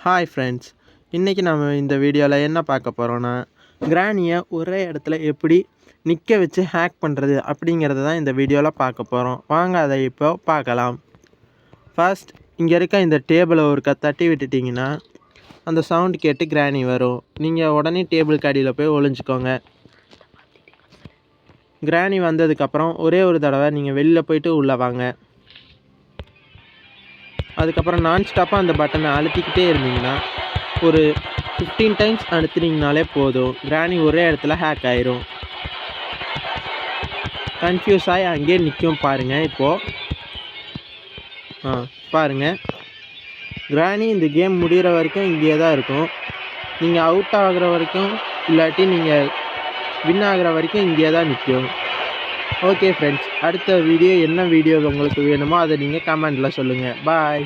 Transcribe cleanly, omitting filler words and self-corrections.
Hi friends, இன்றைக்கி நம்ம இந்த வீடியோவில் என்ன பார்க்க போகிறோன்னா, கிராணியை ஒரே இடத்துல எப்படி நிற்க வச்சு ஹேக் பண்ணுறது அப்படிங்கிறத தான் இந்த வீடியோவில் பார்க்க போகிறோம். வாங்க அதை இப்போ பார்க்கலாம். ஃபர்ஸ்ட் இங்கே இருக்க இந்த டேபிளை ஒருக்கா தட்டி விட்டுட்டிங்கன்னா அந்த சவுண்ட் கேட்டு கிராணி வரும். நீங்கள் உடனே டேபிளுக்கு அடியில் போய் ஒளிஞ்சிக்கோங்க. கிராணி வந்ததுக்கப்புறம் ஒரே ஒரு தடவை நீங்கள் வெளியில் போயிட்டு உள்ளே வாங்க. அதுக்கப்புறம் நான் ஸ்டாப்பாக அந்த பட்டனை அழுத்திக்கிட்டே இருந்தீங்கன்னா ஒரு 15 டைம்ஸ் அழுத்தினீங்கனாலே போதும், கிராணி ஒரே இடத்துல ஹேக் ஆயிரும். கன்ஃபியூஸ் ஆகி அங்கேயே நிற்கும் பாருங்கள். இப்போது பாருங்கள், கிராணி இந்த கேம் முடிகிற வரைக்கும் இங்கேயே தான் இருக்கும். நீங்கள் அவுட் ஆகிற வரைக்கும் இல்லாட்டி நீங்கள் வின் ஆகிற வரைக்கும் இங்கேயே தான் நிற்கும். ஓகே ஃப்ரெண்ட்ஸ், அடுத்த வீடியோ என்ன வீடியோ உங்களுக்கு வேணுமோ அதை நீங்கள் கமெண்டில் சொல்லுங்கள். பாய்.